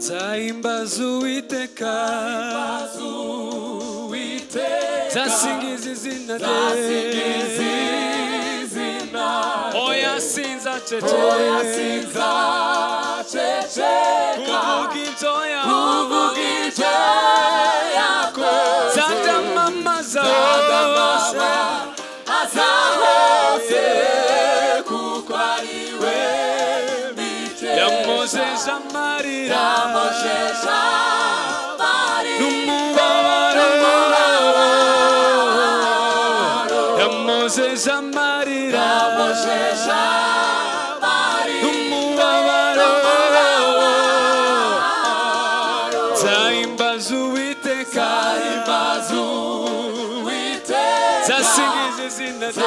Zaimbaza Uwiteka, zasingiza izina rye, oya sinzaceceka, kuvuga ibyo yakoze, zadamamaza hose, kuko ari we yamojeje amarira, n'umubabaro, yamojeje amarira, n'umubabaro, zahimbaza Uwiteka, zasingiza izina rye,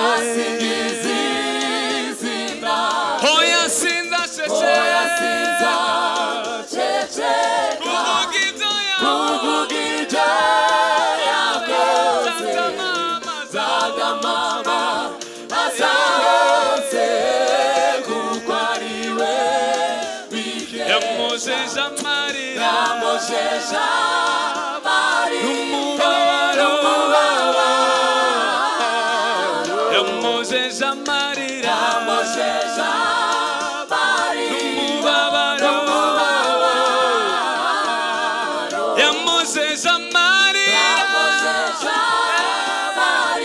oya sinzaceceka, kuvuga ibyo yakoze, zadamamaza hose, kuko ari we yamojeje amarira, n'umubabaro, yamojeje amarira, n'umubabaro, yamojeje amarira,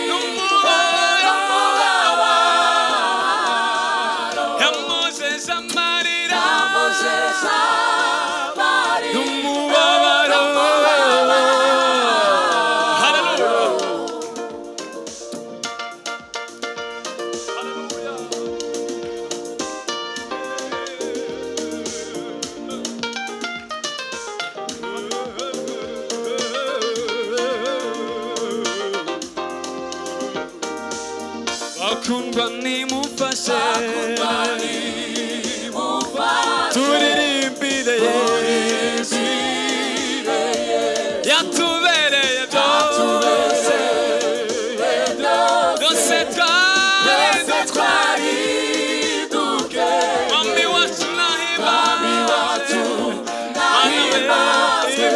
n'umubabaro, yamojeje amarira, n'umubabaro. Bakundwa nimufashe, turirimbire yatubereye byose, byose twari duke, Mwami wacu nahimbaze,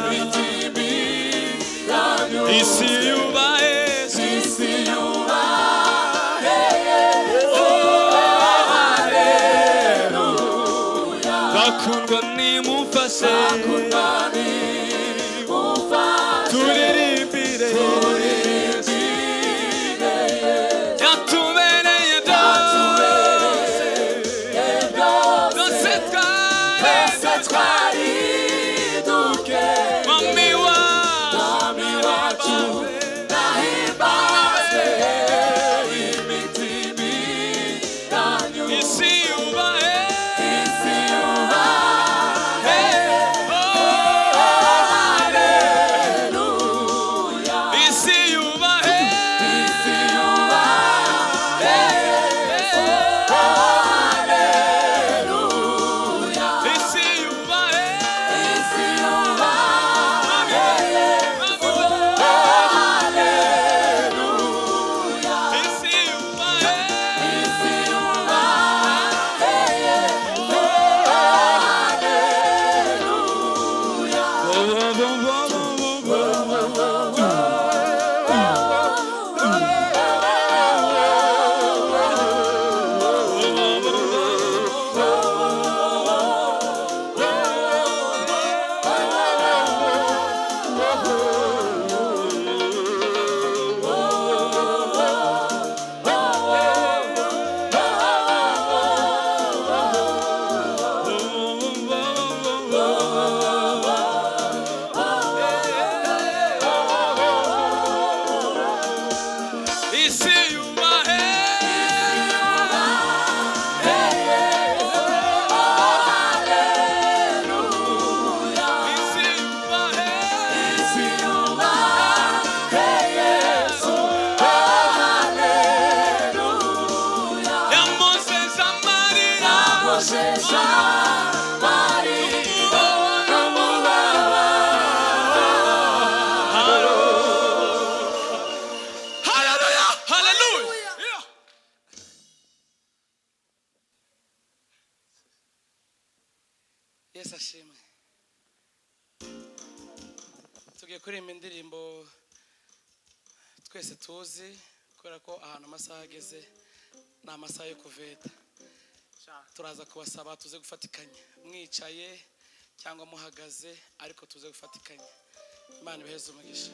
imitima isi yubahe, bakundwa nimufashe, turirimbire yatubereye byose, byose twari duke, Mwami wacu nahimbaze, imitima isi yubahe, Yesu ashimwe. Tugiye kuririmba indirimbo twese tuzi kubera ko ahantu amasaha ageze ni amasaha yo kuveta. Turaza kubasaba tuze gufatikanya mwicaye cyangwa muhagaze ariko tuze gufatikanya. Imana ibaheze umugisha.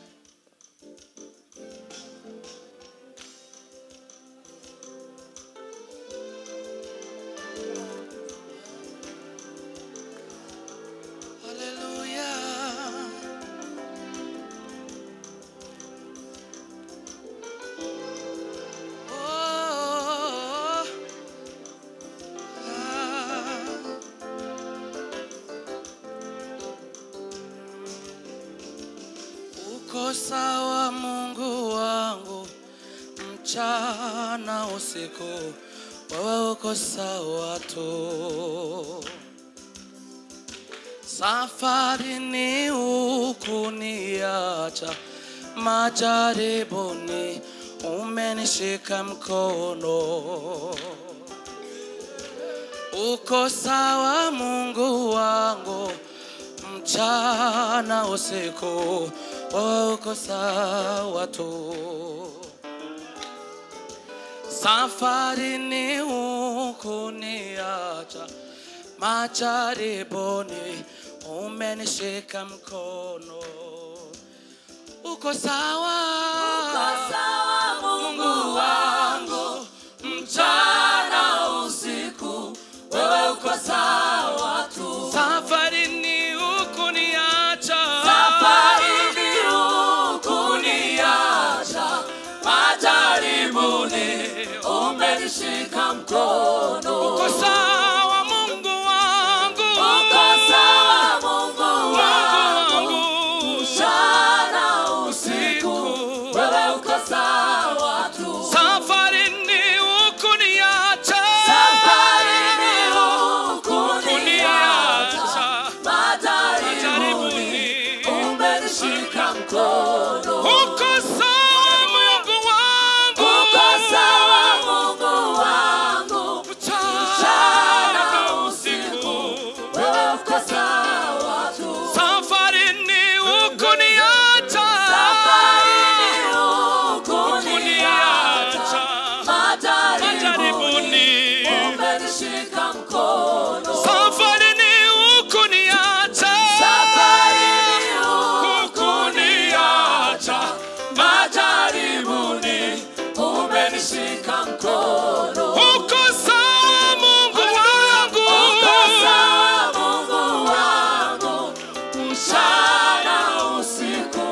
Uko sawa Mungu wangu, mchana usiku, wewe uko sawa tu. Safari ni hukuniacha, majaribuni umenishika mkono. Uko sawa Mungu wangu, mchana usiku, uko sawa tu. Safari ni hukuniacha, majaribuni umenishika mkono. Uko sawa Mungu wangu, mchana usiku, wewe uko sawa tu. Safari ni hukuniacha, majaribuni umenishika mkono. Uko sawa Mungu wangu, uko sawa Mungu wangu, mchana usiku, wewe uko sawa tu. Safari ni hukuniacha, majaribuni umenishika mkono. Uko sawa Mungu wangu, uko sawa Mungu wangu, mchana usiku, wewe uko sawa tu. Safari ni hukuniacha, majaribuni umenishika mkono. Safari ni hukuniacha, majaribuni umenishika mkono. Uko sawa Mungu wangu, uko sawa Mungu wangu, mchana usiku,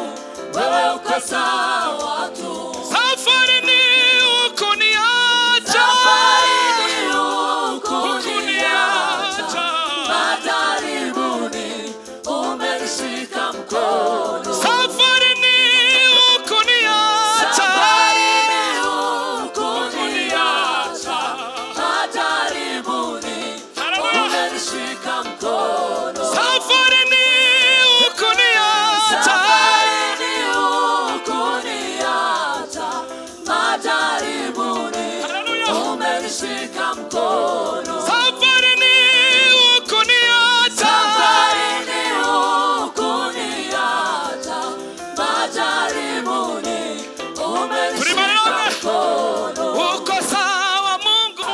wewe uko sawa tu. Safari ni hukuniacha, majaribuni umenishika mkono. Safari ni hukuniacha, majaribuni umenishika mkono. Safari ni hukuniacha, majaribuni umenishika mkono. Safari ni hukuniacha, majaribuni umenishika mkono. Uko sawa Mungu,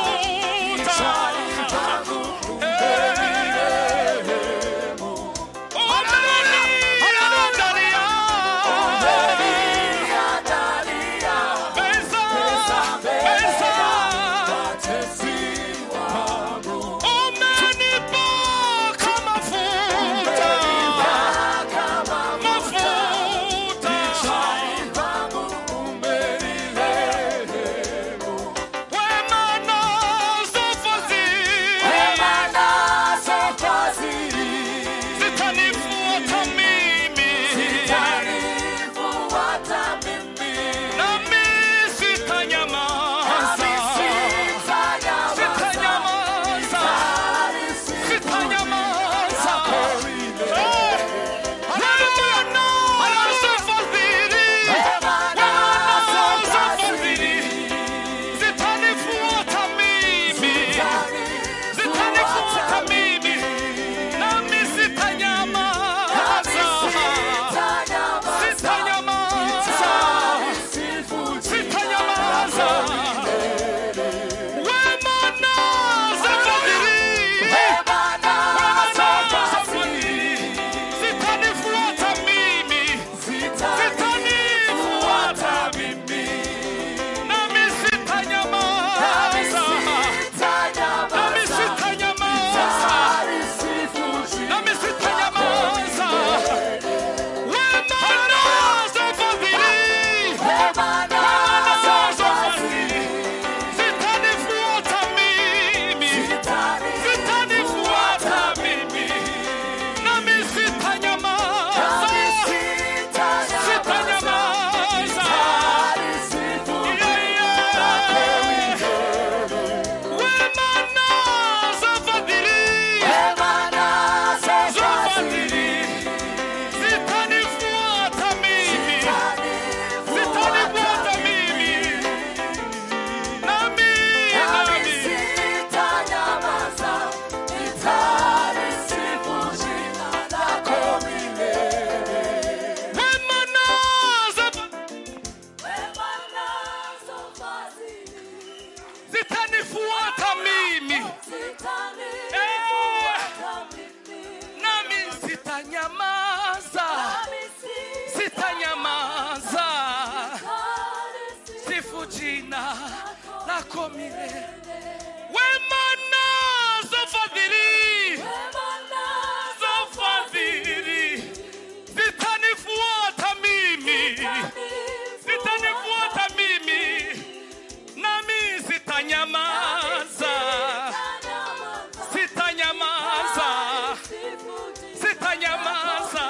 lako milele. Wema nazo fadhili, nazo fadhili zitanifuata mimi, zitanifuata mimi, nami sitanyamaza, sitanyamaza, sitanyamaza.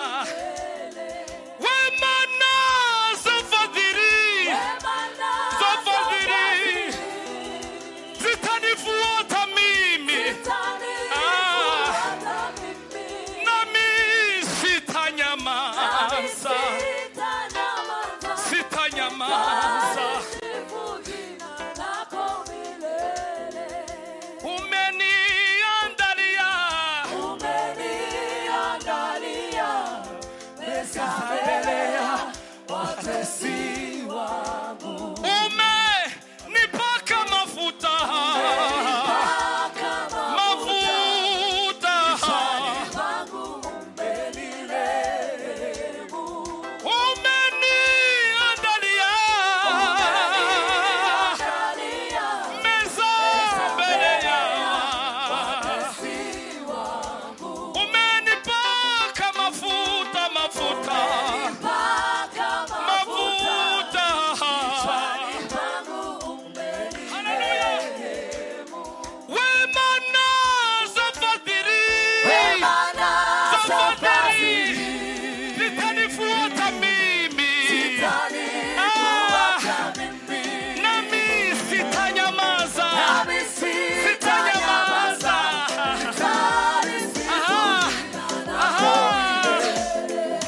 Wema nazo fadhili, nazo fadhili zitanifuata mimi, nami sitanyamaza, sitanyamaza. Umeniandalia meza mbele ya watesi wangu. Umenipaka mafuta, mafuta. Umeniandalia meza mbele ya watesi wangu. Umenipaka mafuta, mafuta, mafuta. Hallelujah. Wema nazo fadhili, nazo fadhili zitanifuata mimi, nami sitanyamaza, sitanyamaza.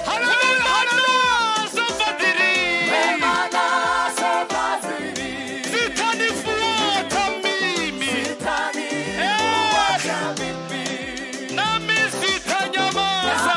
Hallelujah. Nazo fadhili zitanifuata mimi, nami sitanyamaza.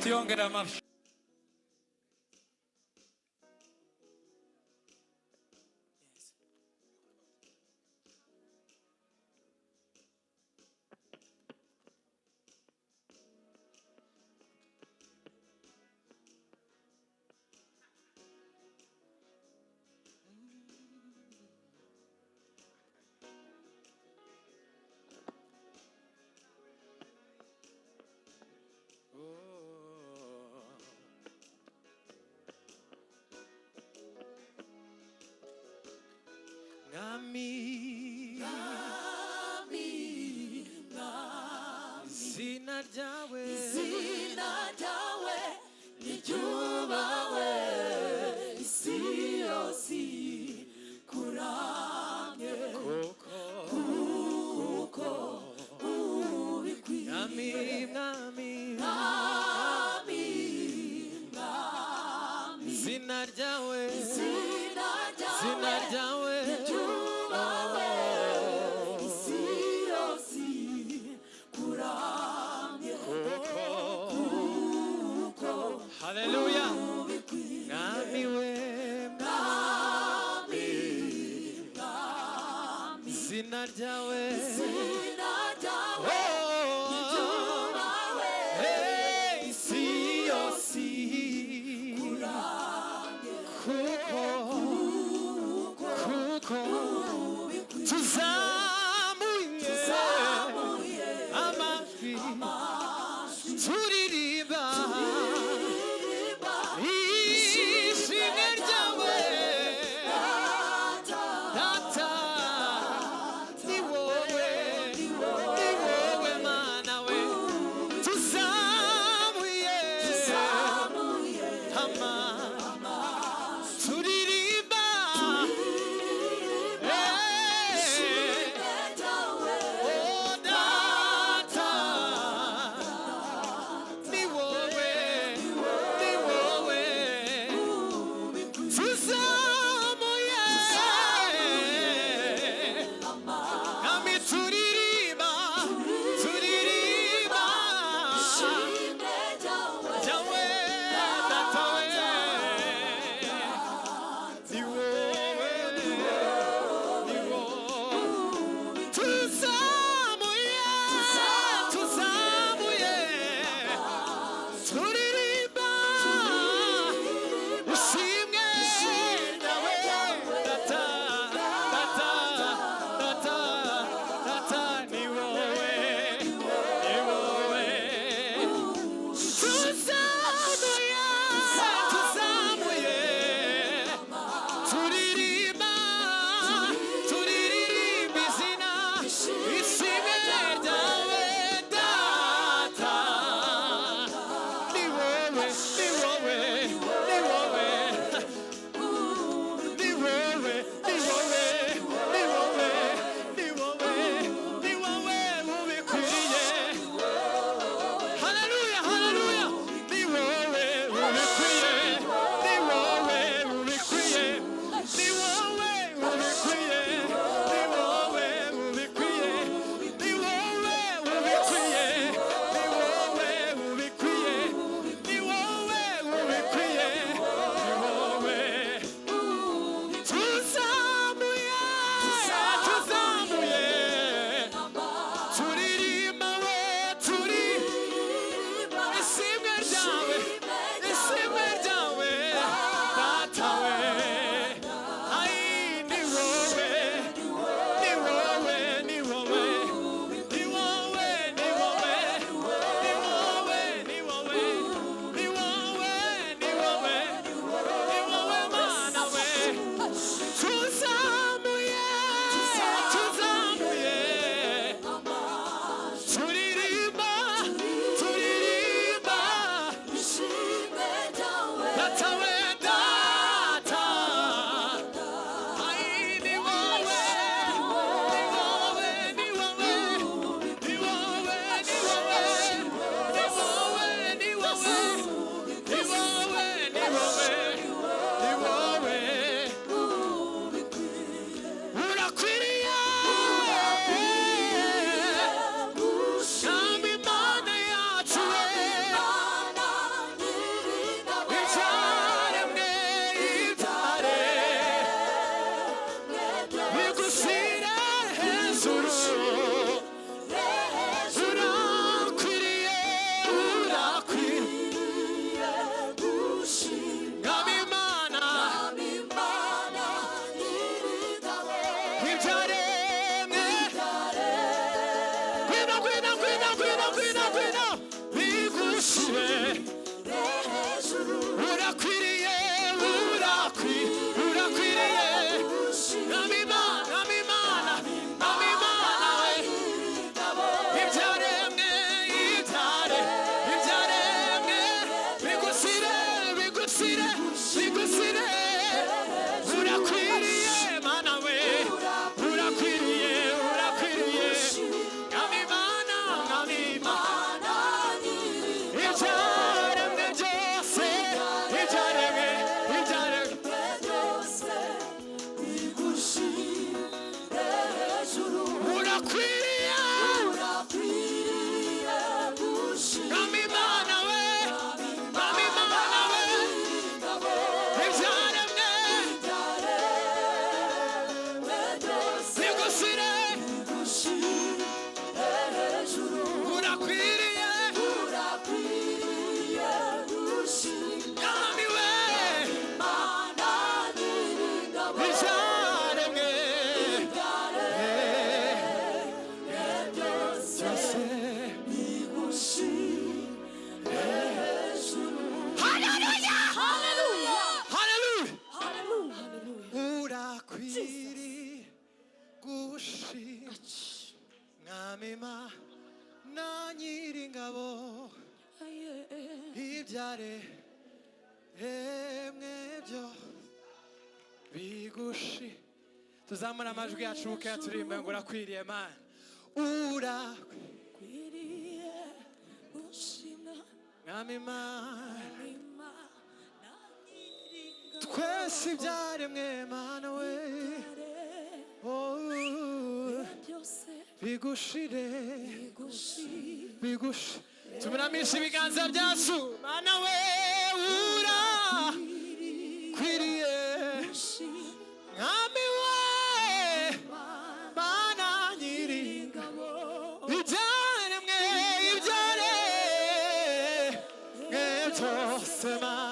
Tiongera mafi. Zina jawe nijubawe isiyosi kuramye kuko ubikwiye. Mwami zina jawe nijubawe isiyosi kuramye kuko. Hallelujah. Mwami zina jawe ingabo ibyaremwe byo bigushi. Tuzamura amajwi yacu bukeya turirimbe ngo urakwiriye Mana, urakwiriye gushimwa Mwami Mana, twese ibyaremwe Mana we bigushire bigushi. Tumiramisha ibiganza byacu Mana we, urakwiriye Mwami we Mana nyiringabo, ibyaremwe byose Mana